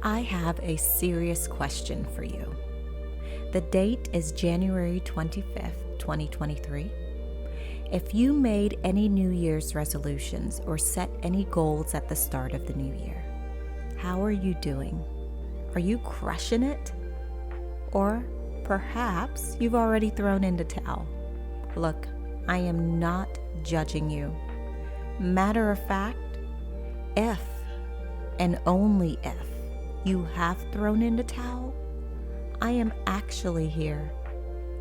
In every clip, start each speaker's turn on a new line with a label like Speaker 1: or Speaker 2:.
Speaker 1: I have a serious question for you. The date is January 25th, 2023. If you made any New Year's resolutions or set any goals at the start of the new year, how are you doing? Are you crushing it? Or perhaps you've already thrown in the towel. Look, I am not judging you. Matter of fact, if and only if you have thrown in the towel, I am actually here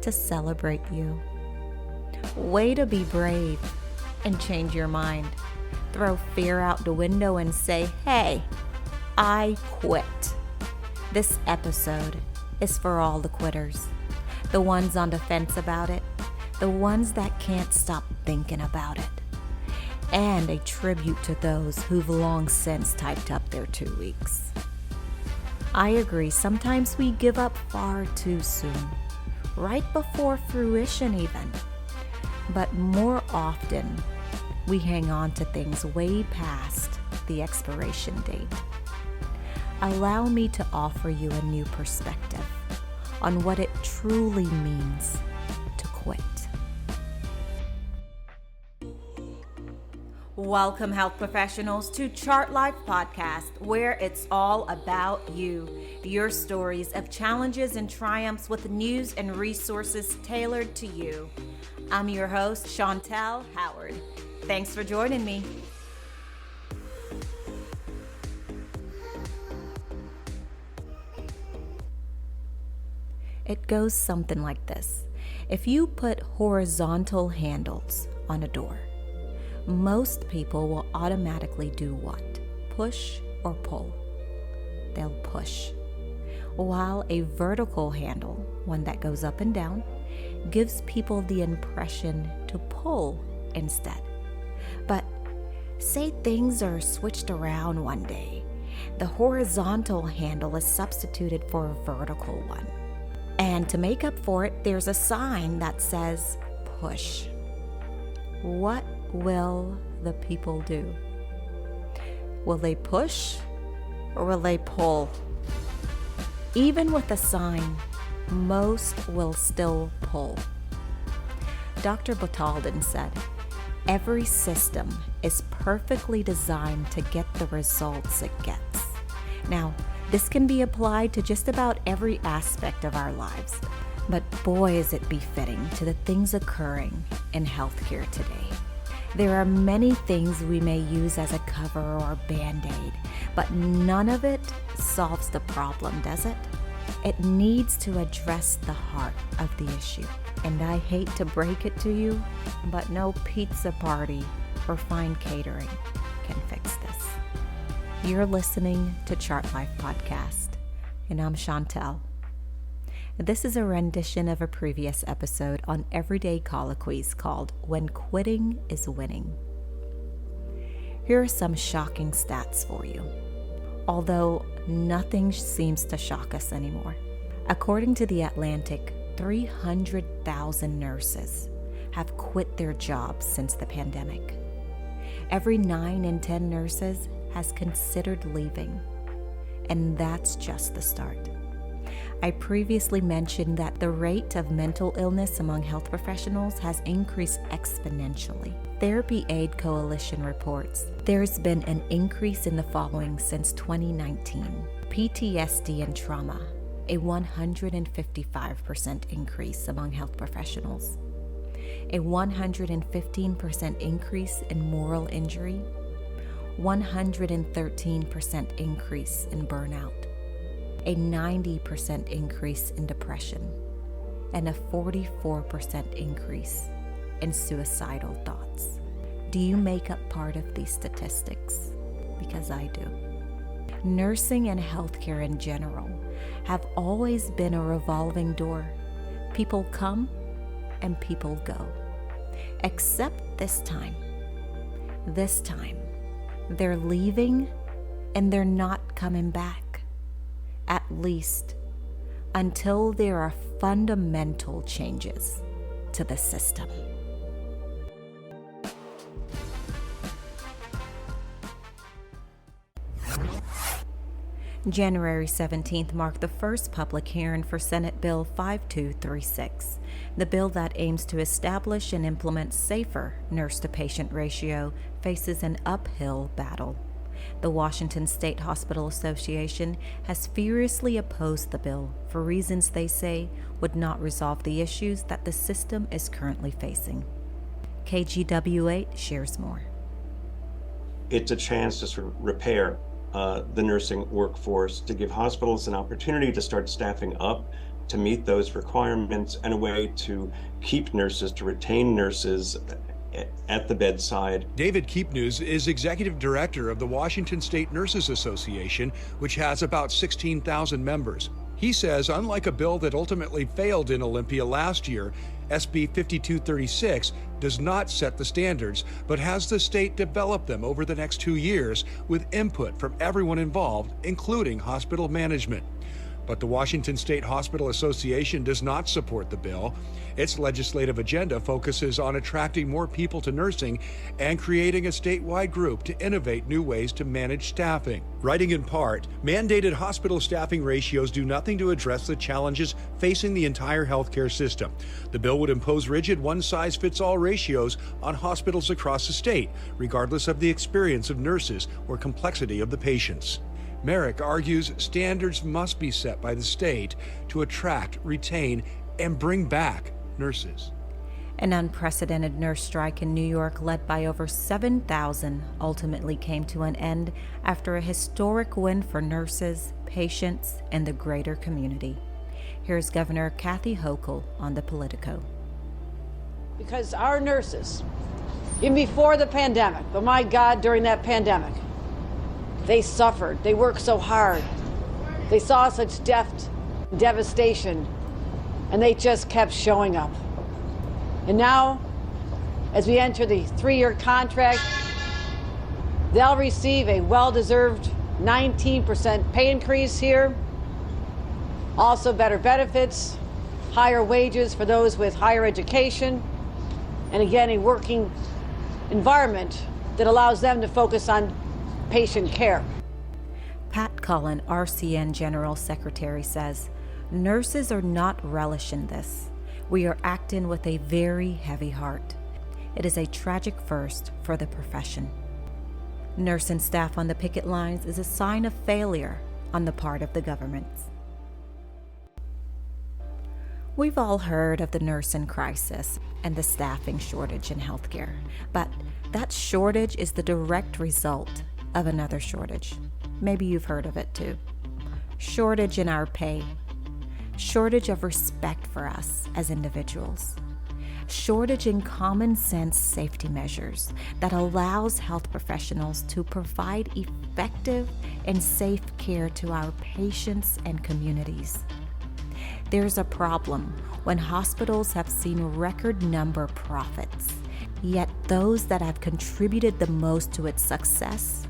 Speaker 1: to celebrate you. Way to be brave and change your mind. Throw fear out the window and say, hey, I quit. This episode is for all the quitters, the ones on the fence about it, the ones that can't stop thinking about it, and a tribute to those who've long since typed up their 2 weeks. I agree, sometimes we give up far too soon, right before fruition even. But more often, we hang on to things way past the expiration date. Allow me to offer you a new perspective on what it truly means to quit. Welcome, health professionals, to Lyfe Podcast, where it's all about you, your stories of challenges and triumphs with news and resources tailored to you. I'm your host, Chantel Howard. Thanks for joining me. It goes something like this. If you put horizontal handles on a door, most people will automatically do what? Push or pull? They'll push. While a vertical handle, one that goes up and down, gives people the impression to pull instead. But say things are switched around one day. The horizontal handle is substituted for a vertical one. And to make up for it, there's a sign that says push. What will the people do? Will they push or will they pull? Even with a sign, most will still pull. Dr. Botalden said, every system is perfectly designed to get the results it gets. Now, this can be applied to just about every aspect of our lives, but boy is it befitting to the things occurring in healthcare today. There are many things we may use as a cover or band-aid, but none of it solves the problem, does it? It needs to address the heart of the issue. And I hate to break it to you, but no pizza party or fine catering can fix this. You're listening to Lyfe Podcast, and I'm Chantel. This is a rendition of a previous episode on everyday colloquies called When Quitting is Winning. Here are some shocking stats for you, although nothing seems to shock us anymore. According to The Atlantic, 300,000 nurses have quit their jobs since the pandemic. Every 9 in 10 nurses has considered leaving, and that's just the start. I previously mentioned that the rate of mental illness among health professionals has increased exponentially. Therapy Aid Coalition reports there's been an increase in the following since 2019. PTSD and trauma, a 155% increase among health professionals. A 115% increase in moral injury. 113% increase in burnout. A 90% increase in depression, and a 44% increase in suicidal thoughts. Do you make up part of these statistics? Because I do. Nursing and healthcare in general have always been a revolving door. People come and people go. Except this time. This time, they're leaving and they're not coming back. At least until there are fundamental changes to the system. January 17th marked the first public hearing for Senate Bill 5236, the bill that aims to establish and implement safer nurse-to-patient ratio faces an uphill battle. The Washington State Hospital Association has furiously opposed the bill for reasons they say would not resolve the issues that the system is currently facing. KGW8 shares more.
Speaker 2: It's a chance to sort of repair the nursing workforce, to give hospitals an opportunity to start staffing up to meet those requirements, and a way to keep nurses, to retain nurses at the bedside.
Speaker 3: David Keepnews is executive director of the Washington State Nurses Association, which has about 16,000 members. He says, unlike a bill that ultimately failed in Olympia last year, SB 5236 does not set the standards, but has the state develop them over the next 2 years with input from everyone involved, including hospital management. But the Washington State Hospital Association does not support the bill. Its legislative agenda focuses on attracting more people to nursing and creating a statewide group to innovate new ways to manage staffing. Writing in part, mandated hospital staffing ratios do nothing to address the challenges facing the entire healthcare system. The bill would impose rigid one-size-fits-all ratios on hospitals across the state, regardless of the experience of nurses or complexity of the patients. Merrick argues standards must be set by the state to attract, retain, and bring back nurses.
Speaker 1: An unprecedented nurse strike in New York, led by over 7,000, ultimately came to an end after a historic win for nurses, patients, and the greater community. Here's Governor Kathy Hochul on the Politico.
Speaker 4: Because our nurses, even before the pandemic, but my God, during that pandemic, they suffered. They worked so hard. They saw such devastation, and they just kept showing up. And now, as we enter the 3-year contract, they'll receive a well-deserved 19% pay increase here. Also better benefits, higher wages for those with higher education, and again, a working environment that allows them to focus on patient care.
Speaker 1: Pat Cullen, RCN General Secretary, says, "Nurses are not relishing this. We are acting with a very heavy heart. It is a tragic first for the profession." Nursing staff on the picket lines is a sign of failure on the part of the government. We've all heard of the nursing crisis and the staffing shortage in healthcare, but that shortage is the direct result of another shortage. Maybe you've heard of it too. Shortage in our pay. Shortage of respect for us as individuals. Shortage in common sense safety measures that allows health professionals to provide effective and safe care to our patients and communities. There's a problem when hospitals have seen record number profits, yet those that have contributed the most to its success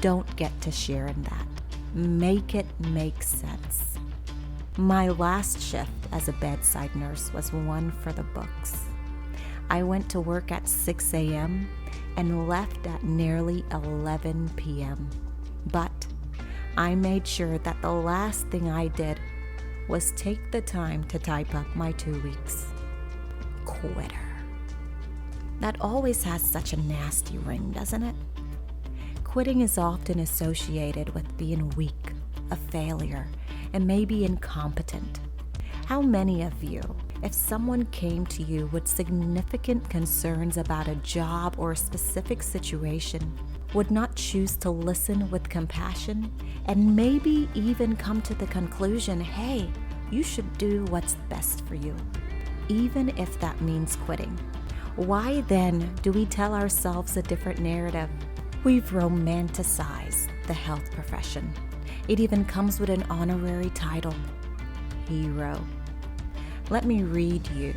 Speaker 1: don't get to share in that. Make it make sense. My last shift as a bedside nurse was one for the books. I went to work at 6 a.m. and left at nearly 11 p.m. But I made sure that the last thing I did was take the time to type up my 2 weeks. Quitter. That always has such a nasty ring, doesn't it? Quitting is often associated with being weak, a failure, and maybe incompetent. How many of you, if someone came to you with significant concerns about a job or a specific situation, would not choose to listen with compassion and maybe even come to the conclusion, hey, you should do what's best for you, even if that means quitting? Why then do we tell ourselves a different narrative? We've romanticized the health profession. It even comes with an honorary title, hero. Let me read you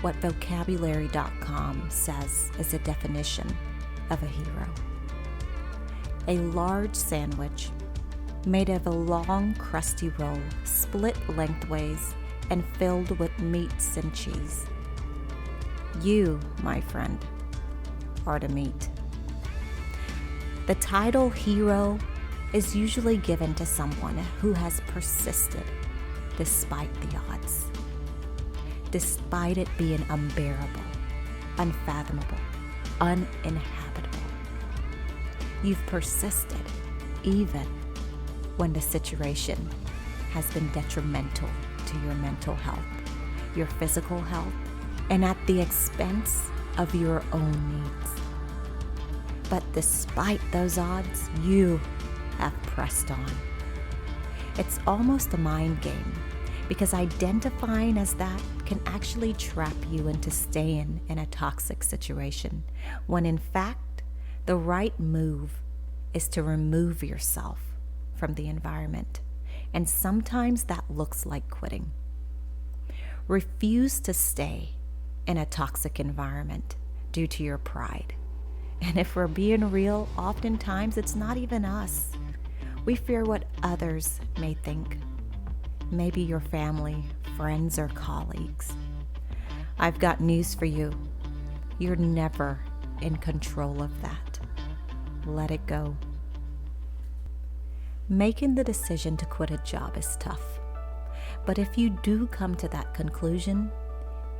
Speaker 1: what vocabulary.com says is a definition of a hero. A large sandwich made of a long, crusty roll, split lengthways and filled with meats and cheese. You, my friend, are the meat. The title hero is usually given to someone who has persisted despite the odds, despite it being unbearable, unfathomable, uninhabitable. You've persisted even when the situation has been detrimental to your mental health, your physical health, and at the expense of your own needs. But despite those odds, you have pressed on. It's almost a mind game, because identifying as that can actually trap you into staying in a toxic situation, when in fact, the right move is to remove yourself from the environment. And sometimes that looks like quitting. Refuse to stay in a toxic environment due to your pride. And if we're being real, oftentimes it's not even us. We fear what others may think. Maybe your family, friends, or colleagues. I've got news for you. You're never in control of that. Let it go. Making the decision to quit a job is tough. But if you do come to that conclusion,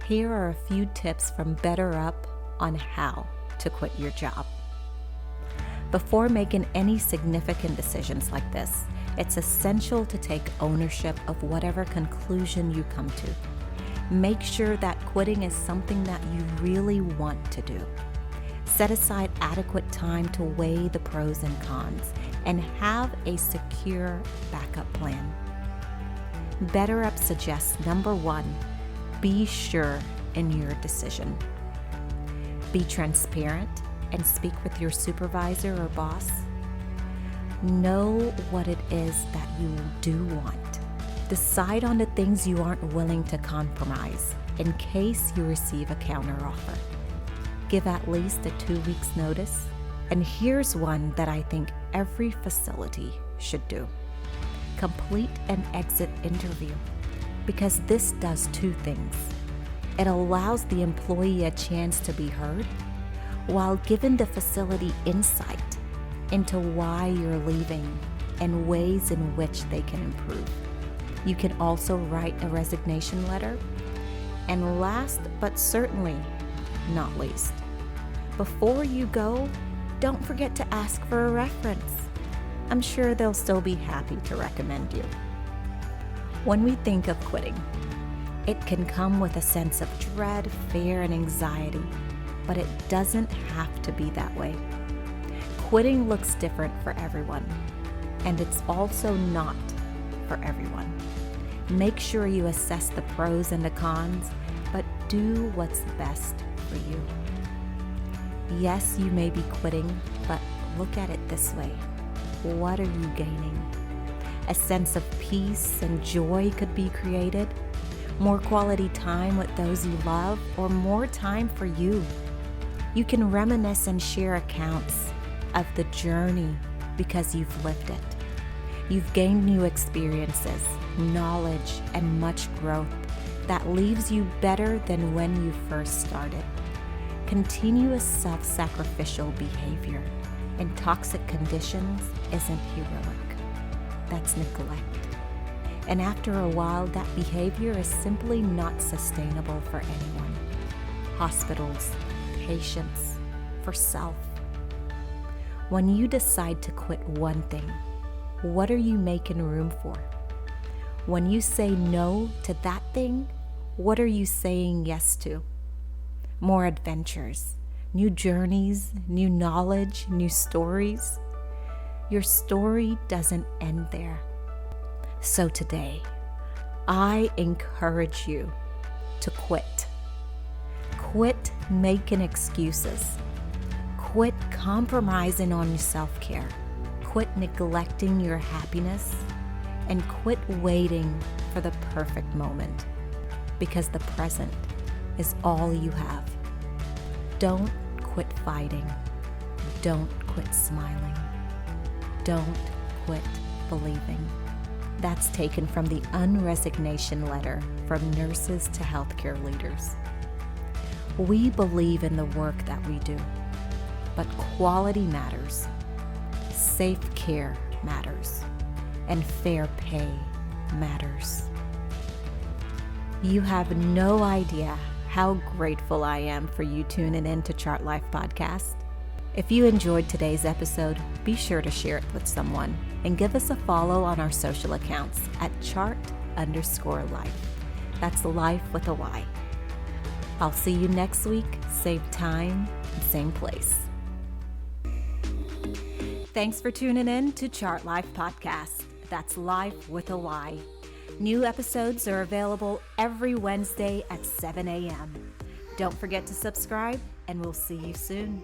Speaker 1: here are a few tips from BetterUp on how to quit your job. Before making any significant decisions like this, it's essential to take ownership of whatever conclusion you come to. Make sure that quitting is something that you really want to do. Set aside adequate time to weigh the pros and cons and have a secure backup plan. BetterUp suggests, number 1, be sure in your decision. Be transparent and speak with your supervisor or boss. Know what it is that you do want. Decide on the things you aren't willing to compromise in case you receive a counteroffer. Give at least a 2 weeks notice. And here's one that I think every facility should do. Complete an exit interview, because this does 2 things. It allows the employee a chance to be heard, while giving the facility insight into why you're leaving and ways in which they can improve. You can also write a resignation letter. And last but certainly not least, before you go, don't forget to ask for a reference. I'm sure they'll still be happy to recommend you. When we think of quitting, it can come with a sense of dread, fear, and anxiety, but it doesn't have to be that way. Quitting looks different for everyone, and it's also not for everyone. Make sure you assess the pros and the cons, but do what's best for you. Yes, you may be quitting, but look at it this way. What are you gaining? A sense of peace and joy could be created, more quality time with those you love, or more time for you. You can reminisce and share accounts of the journey because you've lived it. You've gained new experiences, knowledge, and much growth that leaves you better than when you first started. Continuous self-sacrificial behavior in toxic conditions isn't heroic. That's neglect. And after a while, that behavior is simply not sustainable for anyone. Hospitals, patients, for self. When you decide to quit one thing, what are you making room for? When you say no to that thing, what are you saying yes to? More adventures, new journeys, new knowledge, new stories. Your story doesn't end there. So today, I encourage you to quit. Quit making excuses. Quit compromising on your self-care. Quit neglecting your happiness. And quit waiting for the perfect moment, because the present is all you have. Don't quit fighting. Don't quit smiling. Don't quit believing. That's taken from the unresignation letter from nurses to healthcare leaders. We believe in the work that we do, but quality matters. Safe care matters, and fair pay matters. You have no idea how grateful I am for you tuning in to Chart Lyfe Podcast. If you enjoyed today's episode, be sure to share it with someone and give us a follow on our social accounts at chart_life. That's Life with a Y. I'll see you next week, same time, same place. Thanks for tuning in to Chart Lyfe Podcast. That's Life with a Y. New episodes are available every Wednesday at 7 a.m. Don't forget to subscribe, and we'll see you soon.